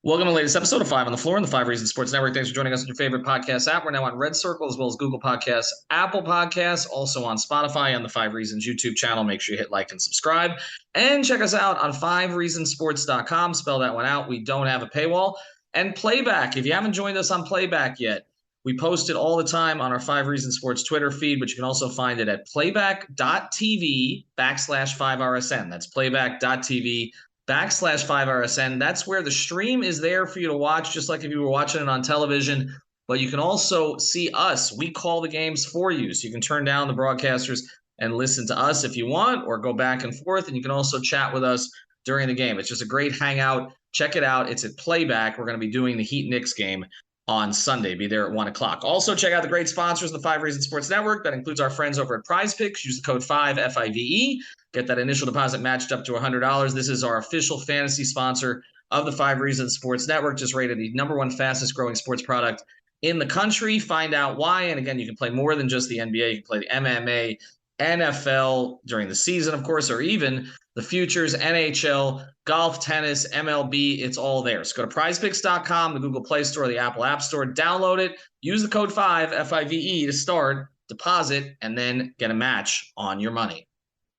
Welcome to the latest episode of 5 on the Floor on the 5 Reasons Sports Network. Thanks for joining us on your favorite podcast app. We're now on Red Circle as well as Google Podcasts, Apple Podcasts, also on Spotify on the 5 Reasons YouTube channel. Make sure you hit like and subscribe. And check us out on 5reasonsports.com. Spell that one out. We don't have a paywall. And Playback. If you haven't joined us on Playback yet, we post it all the time on our 5 Reasons Sports Twitter feed, but you can also find it at playback.tv/5RSN. That's playback.tv/5RSN. That's where the stream is there for you to watch, just like if you were watching it on television. But you can also see us. We call the games for you. So you can turn down the broadcasters and listen to us if you want, or go back and forth. And you can also chat with us during the game. It's just a great hangout. Check it out. It's at Playback. We're going to be doing the Heat-Knicks game on Sunday. Be there at 1 o'clock. Also, check out the great sponsors of the 5 Reasons Sports Network. That includes our friends over at Prize Picks. Use the code 5FIVE. Get that initial deposit matched up to $100. This is our official fantasy sponsor of the 5 Reasons Sports Network. Just rated the #1 fastest growing sports product in the country. Find out why. And again, you can play more than just the NBA. You can play the MMA, NFL during the season, of course, or even the futures, NHL, golf, tennis, MLB. It's all there. So go to prizepicks.com, the Google Play Store, the Apple App Store, download it, use the code 5FIVE to start, deposit, and then get a match on your money.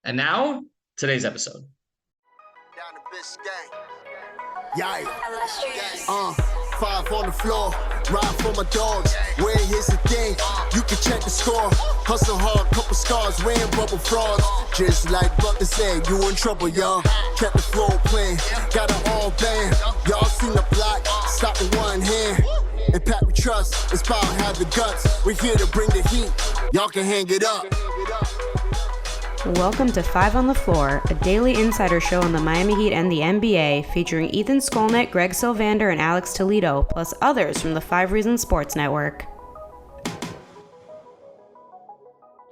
And now, today's episode. Down to Biscayne. Yikes. 5 on the floor, ride for my dogs. Where here's the thing, you can check the score. Hustle hard, couple scars, wearing bubble frauds. Just like Butler said, you in trouble, y'all. Kept the floor playing, got it all banned. Y'all seen the block, stop with one hand. And Pat we trust, it's power, have the guts. We're here to bring the heat, y'all can hang it up. Welcome to 5 on the Floor, a daily insider show on the Miami Heat and the NBA, featuring Ethan Skolnick, Greg Sylvander, and Alex Toledo, plus others from the 5 Reasons Sports Network.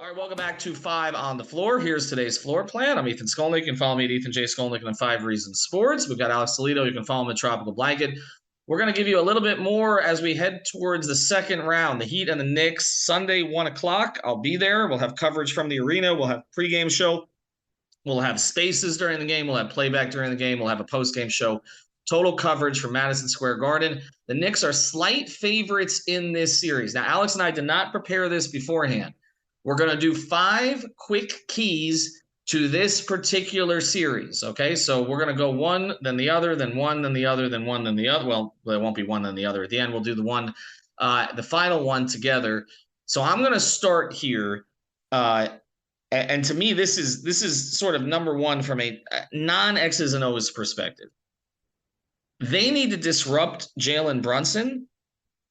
All right, welcome back to 5 on the Floor. Here's today's floor plan. I'm Ethan Skolnick. You can follow me at Ethan J. Skolnick on 5 Reasons Sports. We've got Alex Toledo. You can follow him at Tropical Blanket. We're going to give you a little bit more as we head towards the second round, the Heat and the Knicks, Sunday, 1 o'clock. I'll be there. We'll have coverage from the arena. We'll have pregame show. We'll have spaces during the game. We'll have playback during the game. We'll have a postgame show. Total coverage from Madison Square Garden. The Knicks are slight favorites in this series. Now, Alex and I did not prepare this beforehand. We're going to do 5 quick keys to this particular series, okay? So we're going to go one, then the other, then one, then the other, then one, then the other. Well, there won't be one, then the other. At the end, we'll do the final one together. So I'm going to start here, and to me, this is sort of number one from a non-X's and O's perspective. They need to disrupt Jalen Brunson,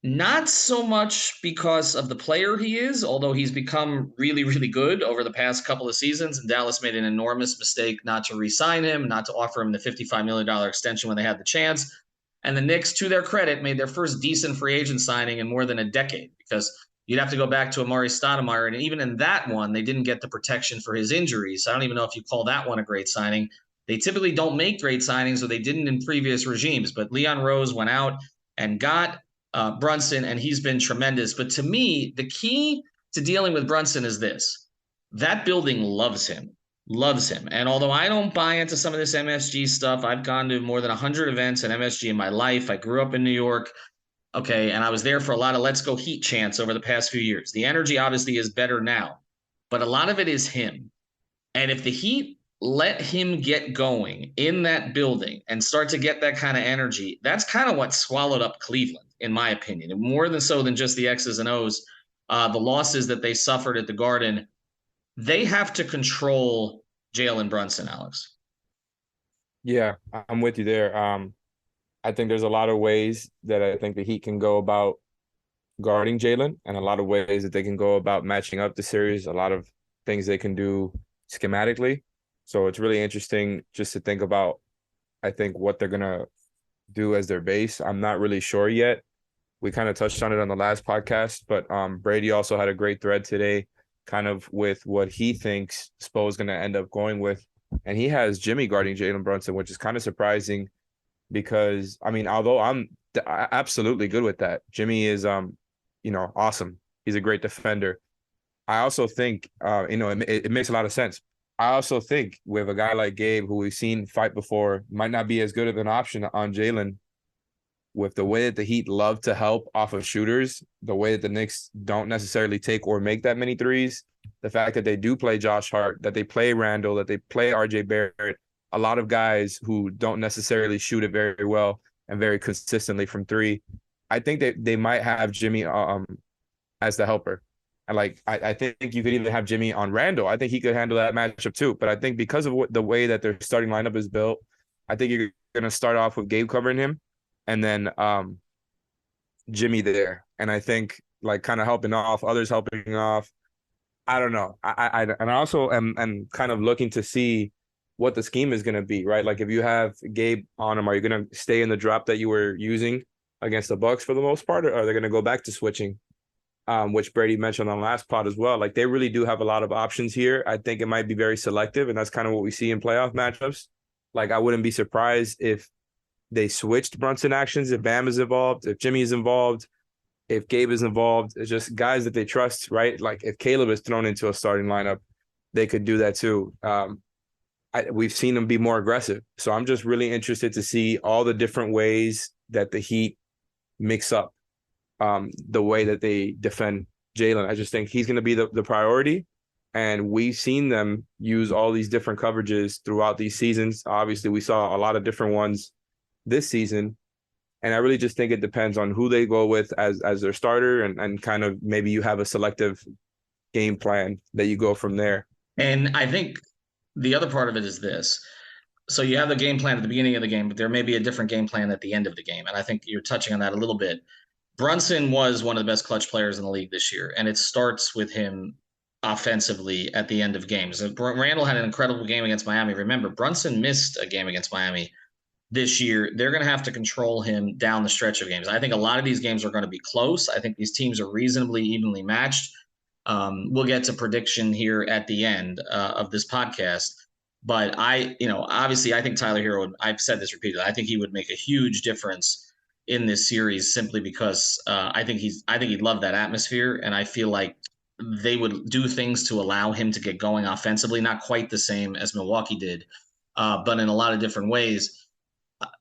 not so much because of the player he is, although he's become really, really good over the past couple of seasons, and Dallas made an enormous mistake not to re-sign him, not to offer him the $55 million extension when they had the chance. And the Knicks, to their credit, made their first decent free agent signing in more than a decade, because you'd have to go back to Amari Stoudemire, and even in that one, they didn't get the protection for his injuries. I don't even know if you call that one a great signing. They typically don't make great signings, or they didn't in previous regimes, but Leon Rose went out and got Brunson, and he's been tremendous. But to me, the key to dealing with Brunson is this. That building loves him. And although I don't buy into some of this MSG stuff, I've gone to more than 100 events at MSG in my life. I grew up in New York, okay, and I was there for a lot of Let's Go Heat chants over the past few years. The energy obviously is better now, but a lot of it is him. And if the Heat let him get going in that building and start to get that kind of energy, that's kind of what swallowed up Cleveland, in my opinion, and more than so than just the X's and O's, the losses that they suffered at the Garden. They have to control Jalen Brunson, Alex. Yeah, I'm with you there. I think there's a lot of ways that I think the Heat can go about guarding Jalen, and a lot of ways that they can go about matching up the series, a lot of things they can do schematically. So it's really interesting just to think about, I think, what they're going to do as their base. I'm not really sure yet. We kind of touched on it on the last podcast, but Brady also had a great thread today kind of with what he thinks Spo is going to end up going with. And he has Jimmy guarding Jalen Brunson, which is kind of surprising because, I mean, although I'm absolutely good with that, Jimmy is, awesome. He's a great defender. I also think, it makes a lot of sense. I also think with a guy like Gabe, who we've seen fight before, might not be as good of an option on Jalen. with the way that the Heat love to help off of shooters, the way that the Knicks don't necessarily take or make that many threes, the fact that they do play Josh Hart, that they play Randall, that they play RJ Barrett, a lot of guys who don't necessarily shoot it very well and very consistently from three. I think that they might have Jimmy as the helper. And I think you could even have Jimmy on Randall. I think he could handle that matchup too. But I think because of the way that their starting lineup is built, I think you're going to start off with Gabe covering him and then Jimmy there. And I think kind of helping off, others helping off. I don't know. I also am kind of looking to see what the scheme is going to be, right? Like if you have Gabe on him, are you going to stay in the drop that you were using against the Bucks for the most part, or are they going to go back to switching? Which Brady mentioned on the last pod as well. Like they really do have a lot of options here. I think it might be very selective, and that's kind of what we see in playoff matchups. Like I wouldn't be surprised if they switched Brunson actions, if Bam is involved, if Jimmy is involved, if Gabe is involved. It's just guys that they trust, right? Like if Caleb is thrown into a starting lineup, they could do that too. We've seen them be more aggressive. So I'm just really interested to see all the different ways that the Heat mix up the way that they defend Jalen. I just think he's going to be the priority. And we've seen them use all these different coverages throughout these seasons. Obviously, we saw a lot of different ones this season. And I really just think it depends on who they go with as their starter and kind of maybe you have a selective game plan that you go from there. And I think the other part of it is this. So you have the game plan at the beginning of the game, but there may be a different game plan at the end of the game. And I think you're touching on that a little bit. Brunson was one of the best clutch players in the league this year, and it starts with him offensively at the end of games. Randall had an incredible game against Miami. Remember, Brunson missed a game against Miami this year. They're going to have to control him down the stretch of games. I think a lot of these games are going to be close. I think these teams are reasonably evenly matched. We'll get to prediction here at the end of this podcast. But obviously I think Tyler Hero, I've said this repeatedly, I think he would make a huge difference in this series simply because I think he'd love that atmosphere. And I feel like they would do things to allow him to get going offensively, not quite the same as Milwaukee did, but in a lot of different ways.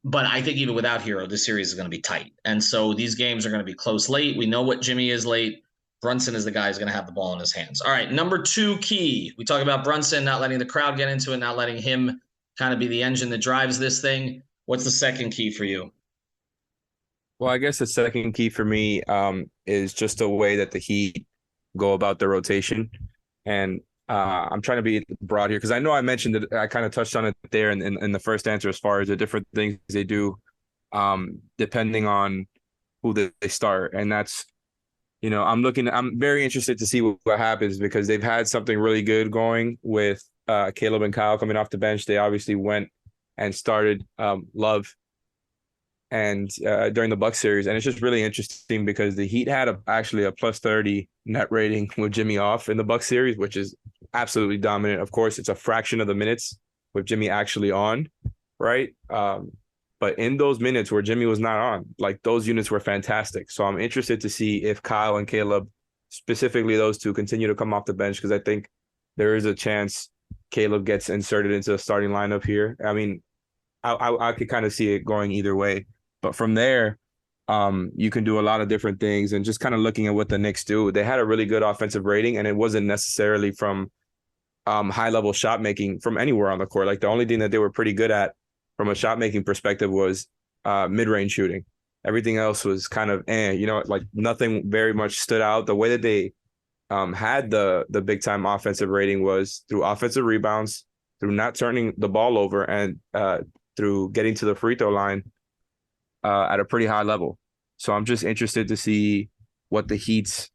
But I think even without Hero, this series is going to be tight. And so these games are going to be close late. We know what Jimmy is late. Brunson is the guy who's going to have the ball in his hands. All right, number 2 key. We talk about Brunson not letting the crowd get into it, not letting him kind of be the engine that drives this thing. What's the second key for you? Well, I guess the second key for me is just the way that the Heat go about their rotation. And I'm trying to be broad here because I know I mentioned that I kind of touched on it there in the first answer as far as the different things they do depending on who they start. And that's, I'm very interested to see what happens because they've had something really good going with Caleb and Kyle coming off the bench. They obviously went and started Love and during the Bucks series, and it's just really interesting because the Heat had actually a plus 30 net rating with Jimmy off in the Bucks series, which is absolutely dominant. Of course, it's a fraction of the minutes with Jimmy actually on, right? But in those minutes where Jimmy was not on, those units were fantastic. So I'm interested to see if Kyle and Caleb, specifically those two, continue to come off the bench because I think there is a chance Caleb gets inserted into the starting lineup here. I mean, I could kind of see it going either way. But from there, you can do a lot of different things. And just kind of looking at what the Knicks do, they had a really good offensive rating, and it wasn't necessarily from high-level shot making from anywhere on the court. Like the only thing that they were pretty good at from a shot making perspective was mid-range shooting. Everything else was kind of nothing very much stood out. The way that they had the big-time offensive rating was through offensive rebounds, through not turning the ball over, and through getting to the free throw line at a pretty high level. So I'm just interested to see what the Heat's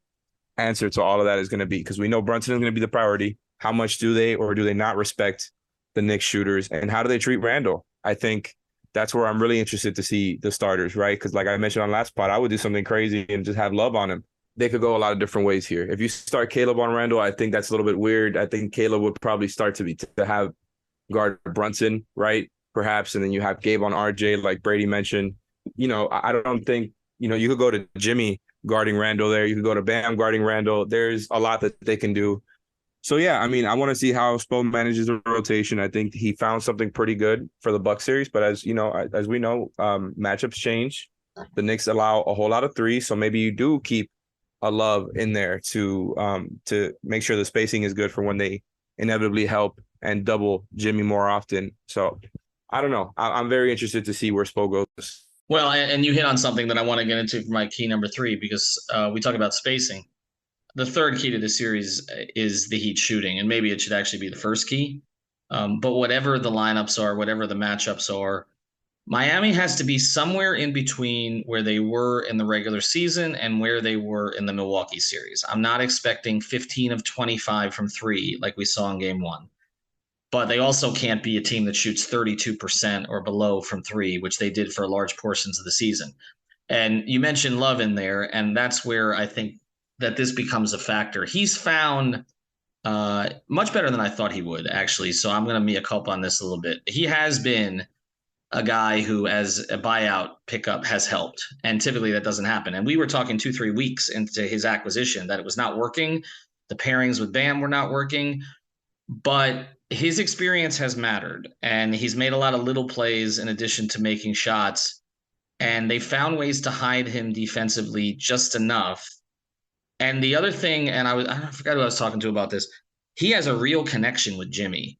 answer to all of that is going to be, because we know Brunson is going to be the priority. How much do they or do they not respect the Knicks shooters, and how do they treat Randall? I think that's where I'm really interested to see the starters, right? Because like I mentioned on last pod, I would do something crazy and just have Love on him. They could go a lot of different ways here. If you start Caleb on Randall, I think that's a little bit weird. I think Caleb would probably start to have guard Brunson, right? Perhaps, and then you have Gabe on RJ, like Brady mentioned. I don't think, you could go to Jimmy guarding Randall there. You could go to Bam guarding Randall. There's a lot that they can do. So, yeah, I mean, I want to see how Spo manages the rotation. I think he found something pretty good for the Bucks series. But as we know, matchups change. The Knicks allow a whole lot of threes, so maybe you do keep a Love in there to make sure the spacing is good for when they inevitably help and double Jimmy more often. So I don't know. I'm very interested to see where Spo goes. Well, and you hit on something that I want to get into for my key number 3, because we talk about spacing. The third key to the series is the Heat shooting, and maybe it should actually be the first key. But whatever the lineups are, whatever the matchups are, Miami has to be somewhere in between where they were in the regular season and where they were in the Milwaukee series. I'm not expecting 15 of 25 from three like we saw in game 1. But they also can't be a team that shoots 32% or below from three, which they did for large portions of the season. And you mentioned Love in there, and that's where I think that this becomes a factor. He's found much better than I thought he would, actually. So I'm going to mea culpa on this a little bit. He has been a guy who, as a buyout pickup, has helped. And typically that doesn't happen. And we were talking 2-3 weeks into his acquisition that it was not working. The pairings with Bam were not working. But his experience has mattered, and he's made a lot of little plays in addition to making shots. And they found ways to hide him defensively just enough. And the other thing, and I forgot who I was talking to about this, he has a real connection with Jimmy.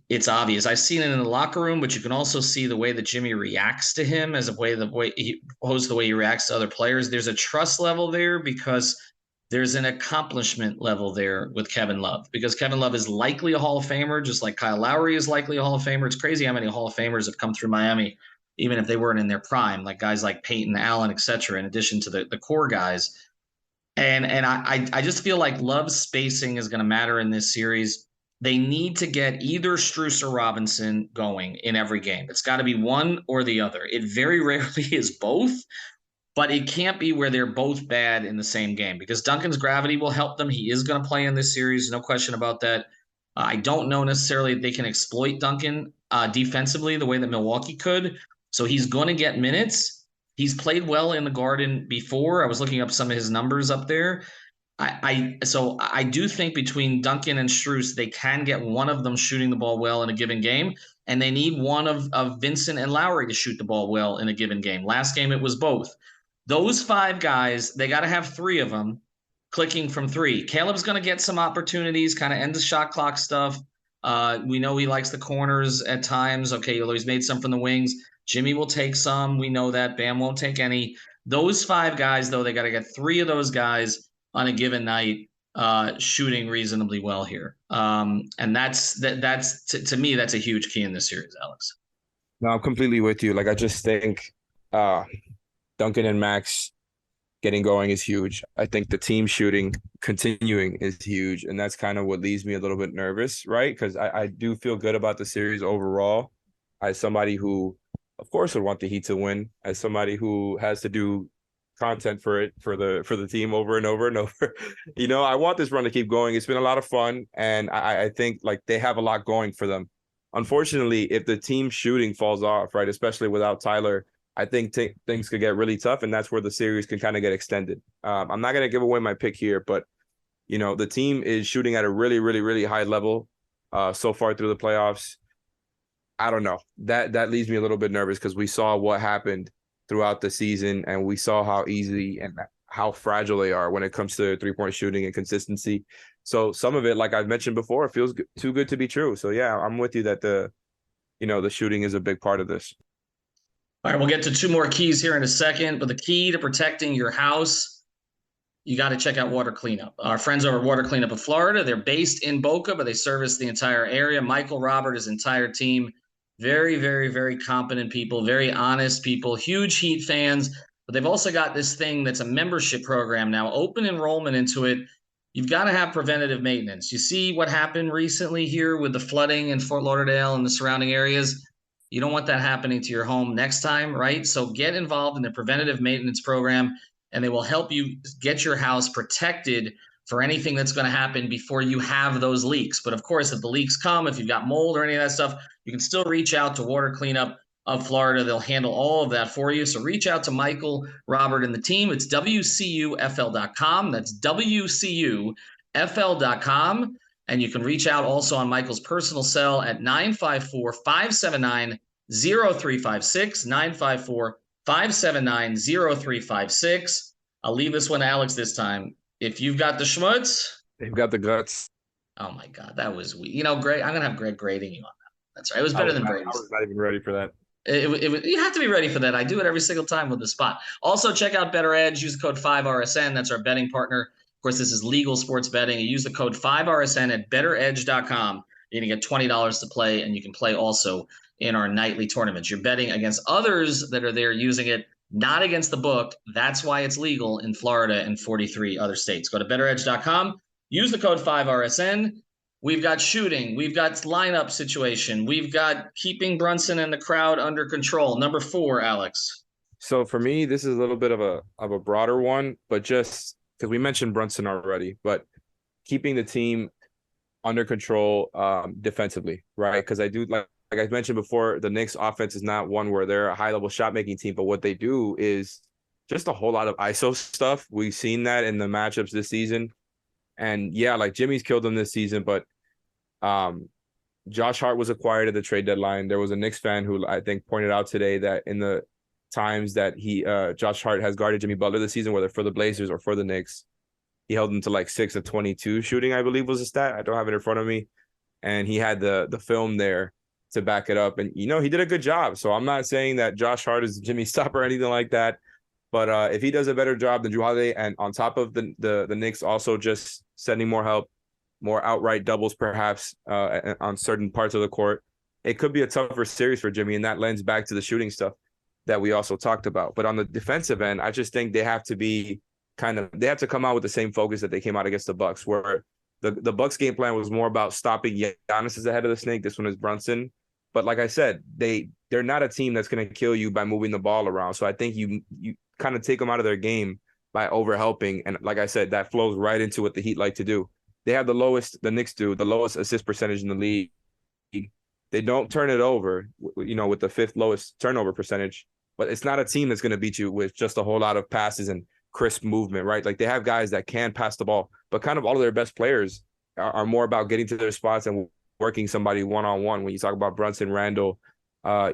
It's obvious. I've seen it in the locker room, but you can also see the way that Jimmy reacts to him as the way he reacts to other players. There's a trust level there because there's an accomplishment level there with Kevin Love, because Kevin Love is likely a Hall of Famer, just like Kyle Lowry is likely a Hall of Famer. It's crazy how many Hall of Famers have come through Miami, even if they weren't in their prime, like guys like Peyton Allen, et cetera, in addition to the core guys. And I just feel like Love's spacing is going to matter in this series. They need to get either Strus or Robinson going in every game. It's got to be one or the other. It very rarely is both, but it can't be where they're both bad in the same game, because Duncan's gravity will help them. He is going to play in this series, no question about that. I don't know necessarily if they can exploit Duncan defensively the way that Milwaukee could. So he's going to get minutes. He's played well in the Garden before. I was looking up some of his numbers up there. So I do think between Duncan and Strus, they can get one of them shooting the ball well in a given game, and they need one of Vincent and Lowry to shoot the ball well in a given game. Last game, it was both. Those 5 guys, they got to have 3 of them clicking from 3. Caleb's going to get some opportunities, kind of end the shot clock stuff. We know he likes the corners at times. Okay, although he's made some from the wings. Jimmy will take some. We know that. Bam won't take any. Those 5 guys, though, they got to get 3 of those guys on a given night shooting reasonably well here. And that's to me, that's a huge key in this series, Alex. No, I'm completely with you. Like, I just think Duncan and Max getting going is huge. I think the team shooting continuing is huge. And that's kind of what leaves me a little bit nervous, right? Because I do feel good about the series overall. As somebody who, of course, would want the Heat to win, as somebody who has to do content for the team over and over and over. I want this run to keep going. It's been a lot of fun. And I think like they have a lot going for them. Unfortunately, if the team shooting falls off, right, especially without Tyler, I think things could get really tough, and that's where the series can kind of get extended. I'm not going to give away my pick here, but, the team is shooting at a really, really, really high level so far through the playoffs. I don't know. That leaves me a little bit nervous because we saw what happened throughout the season, and we saw how easy and how fragile they are when it comes to three-point shooting and consistency. So some of it, like I've mentioned before, feels too good to be true. So, yeah, I'm with you that the shooting is a big part of this. All right, we'll get to 2 more keys here in a second, but the key to protecting your house, you got to check out Water Cleanup. Our friends over at Water Cleanup of Florida, they're based in Boca, but they service the entire area. Michael, Robert, his entire team, very, very, very competent people, very honest people, huge Heat fans, but they've also got this thing that's a membership program now, open enrollment into it. You've got to have preventative maintenance. You see what happened recently here with the flooding in Fort Lauderdale and the surrounding areas. You don't want that happening to your home next time, right? So get involved in the preventative maintenance program, and they will help you get your house protected for anything that's going to happen before you have those leaks. But of course, if the leaks come, if you've got mold or any of that stuff, you can still reach out to Water Cleanup of Florida. They'll handle all of that for you. So reach out to Michael, Robert, and the team. It's WCUFL.com. That's WCUFL.com. And you can reach out also on Michael's personal cell at 954-579-0356, 579-0356. I'll leave this one to Alex this time. If you've got the schmutz. They've got the guts. Oh, my God. That was weak. Greg, I'm going to have Greg grading you on that. That's right. It was better than Brady's. I was not even ready for that. You have to be ready for that. I do it every single time with the spot. Also, check out Better Edge. Use the code 5RSN. That's our betting partner. Of course, this is legal sports betting. You use the code 5RSN at betteredge.com. You're going to get $20 to play, and you can play also in our nightly tournaments. You're betting against others that are there using it, not against the book. That's why it's legal in Florida and 43 other states. Go to betteredge.com. Use the code 5RSN. We've got shooting. We've got lineup situation. We've got keeping Brunson and the crowd under control. Number 4, Alex. So for me, this is a little bit of a broader one, but just because we mentioned Brunson already, but keeping the team under control defensively, right? Because I do, like I mentioned before, the Knicks offense is not one where they're a high-level shot-making team, but what they do is just a whole lot of ISO stuff. We've seen that in the matchups this season. And yeah, like Jimmy's killed them this season, but Josh Hart was acquired at the trade deadline. There was a Knicks fan who I think pointed out today that in the times that Josh Hart has guarded Jimmy Butler this season, whether for the Blazers or for the Knicks, he held him to like 6 of 22 shooting, I believe was a stat. I don't have it in front of me. And he had the film there to back it up. And, he did a good job. So I'm not saying that Josh Hart is Jimmy stopper or anything like that. But if he does a better job than Drew Holiday, and on top of the Knicks also just sending more help, more outright doubles perhaps on certain parts of the court, it could be a tougher series for Jimmy, and that lends back to the shooting stuff that we also talked about. But on the defensive end, I just think they have to be they have to come out with the same focus that they came out against the Bucks, where the Bucks game plan was more about stopping Giannis is ahead of the snake. This one is Brunson. But like I said, they're not a team that's going to kill you by moving the ball around. So I think you kind of take them out of their game by overhelping. And like I said, that flows right into what the Heat like to do. They have the Knicks do the lowest assist percentage in the league. They don't turn it over, with the 5th lowest turnover percentage. But it's not a team that's going to beat you with just a whole lot of passes and crisp movement, right? Like they have guys that can pass the ball, but kind of all of their best players are more about getting to their spots and working somebody one-on-one. When you talk about Brunson, Randall,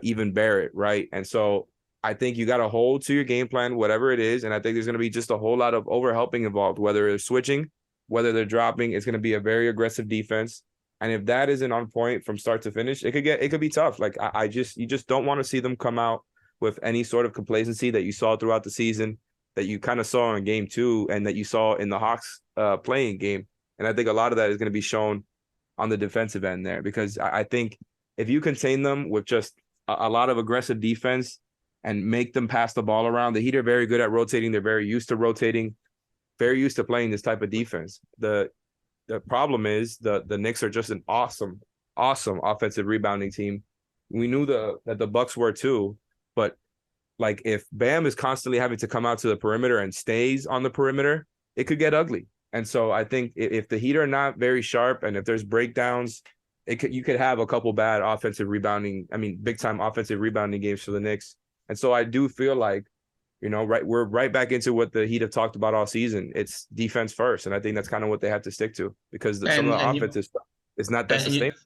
even Barrett, right? And so I think you got to hold to your game plan, whatever it is. And I think there's going to be just a whole lot of overhelping involved, whether they're switching, whether they're dropping. It's going to be a very aggressive defense. And if that isn't on point from start to finish, it could be tough. Like you just don't want to see them come out with any sort of complacency that you saw throughout the season, that you kind of saw in game 2 and that you saw in the Hawks playing game. And I think a lot of that is going to be shown on the defensive end there, because I think if you contain them with just a lot of aggressive defense and make them pass the ball around, the Heat are very good at rotating. They're very used to rotating, very used to playing this type of defense. The problem is the Knicks are just an awesome offensive rebounding team. We knew that the Bucks were too, but like if Bam is constantly having to come out to the perimeter and stays on the perimeter, it could get ugly. And so I think if the Heat are not very sharp and if there's breakdowns, you could have a couple bad big time offensive rebounding games for the Knicks. And so I do feel like, we're right back into what the Heat have talked about all season. It's defense first. And I think that's kind of what they have to stick to, because some of the offensive stuff is not that sustainable.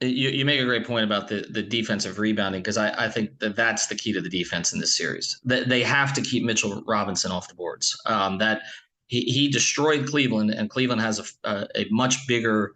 You make a great point about the defensive rebounding, because I think that's the key to the defense in this series. They have to keep Mitchell Robinson off the boards. That he destroyed Cleveland, and Cleveland has a much bigger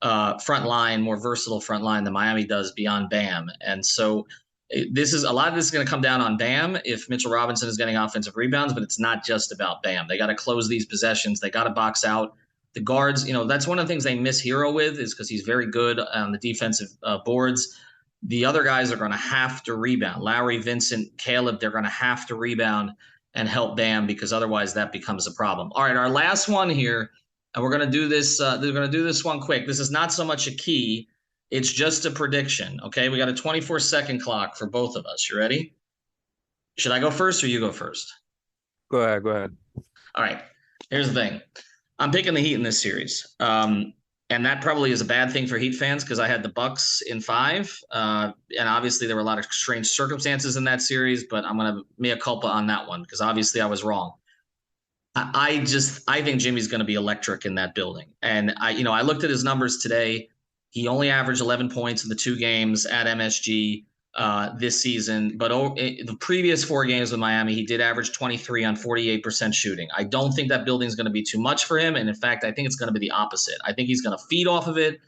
front line, more versatile front line than Miami does beyond Bam. And so a lot of this is going to come down on Bam if Mitchell Robinson is getting offensive rebounds, but it's not just about Bam. They got to close these possessions. They got to box out the guards. That's one of the things they miss Hero with, is because he's very good on the defensive boards. The other guys are going to have to rebound. Lowry, Vincent, Caleb, they're going to have to rebound and help Bam, because otherwise that becomes a problem. All right, our last one here, and we're going to do this. We're going to do this one quick. This is not so much a key. It's just a prediction, okay? We got a 24-second clock for both of us. You ready? Should I go first or you go first? Go ahead. All right, here's the thing. I'm picking the Heat in this series. And that probably is a bad thing for Heat fans, because I had the Bucks in 5. And obviously there were a lot of strange circumstances in that series, but I'm going to mea culpa on that one, because obviously I was wrong. I think Jimmy's going to be electric in that building. And I looked at his numbers today. He only averaged 11 points in the 2 games at MSG. this season. But the previous 4 games with Miami, he did average 23 on 48% shooting. I don't think that building is going to be too much for him. And in fact, I think it's going to be the opposite. I think he's going to feed off of it.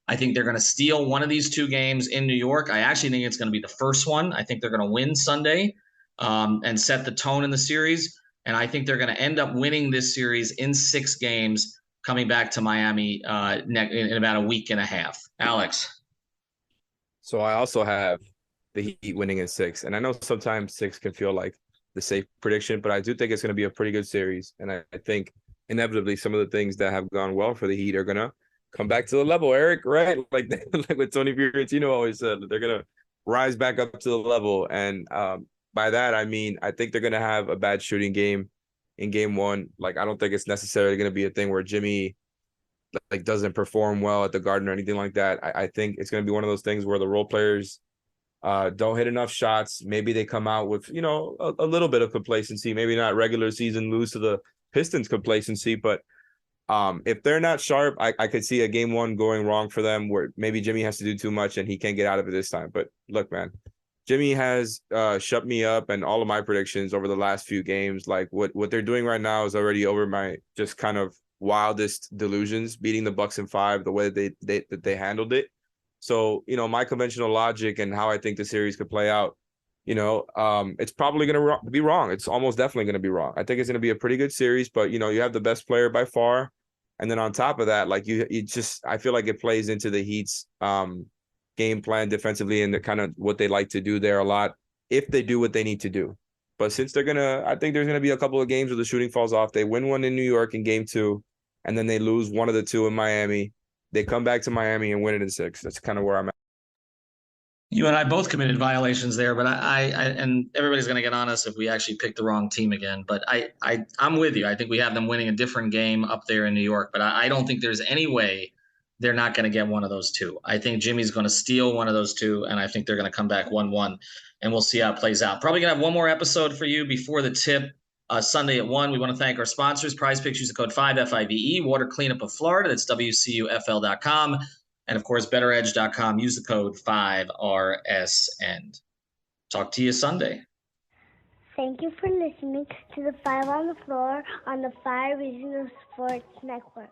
I think they're going to steal one of these 2 games in New York. I actually think it's going to be the first one. I think they're going to win Sunday and set the tone in the series. And I think they're going to end up winning this series in 6 games, coming back to Miami in about a week and a half. Alex. So I also have the Heat winning in 6. And I know sometimes 6 can feel like the safe prediction, but I do think it's going to be a pretty good series. And I think inevitably some of the things that have gone well for the Heat are going to come back to the level, Eric, right? Like what Tony Fiorentino always said, they're going to rise back up to the level. And by that, I mean, I think they're going to have a bad shooting game in game 1. Like, I don't think it's necessarily going to be a thing where Jimmy like doesn't perform well at the Garden or anything like that. I think it's going to be one of those things where the role players don't hit enough shots. Maybe they come out with, you know, a little bit of complacency, maybe not regular season lose to the Pistons complacency, but if they're not sharp, I could see a game 1 going wrong for them where maybe Jimmy has to do too much and he can't get out of it this time. But look, man, Jimmy has shut me up and all of my predictions over the last few games. Like what they're doing right now is already over my just kind of wildest delusions, beating the Bucks in 5, the way that they handled it. So, you know, my conventional logic and how I think the series could play out, you know, it's probably going to be wrong. It's almost definitely going to be wrong. I think it's going to be a pretty good series, but, you know, you have the best player by far. And then on top of that, like you just, I feel like it plays into the Heat's game plan defensively and the kind of what they like to do there a lot if they do what they need to do. But since I think there's going to be a couple of games where the shooting falls off. They win one in New York in game 2, and then they lose one of the 2 in Miami. They come back to Miami and win it in 6. That's kind of where I'm at. You and I both committed violations there, but I and everybody's going to get on us if we actually pick the wrong team again. But I'm with you. I think we have them winning a different game up there in New York, but I don't think there's any way they're not going to get one of those 2. I think Jimmy's going to steal one of those 2, and I think they're going to come back 1-1, and we'll see how it plays out. Probably going to have one more episode for you before the tip Sunday at 1. We want to thank our sponsors, Prize Picks. Use the code 5FIVE, Water Cleanup of Florida. That's WCUFL.com. And, of course, BetterEdge.com. Use the code 5RSN. Talk to you Sunday. Thank you for listening to the 5 on the Floor on the 5 Regional Sports Network.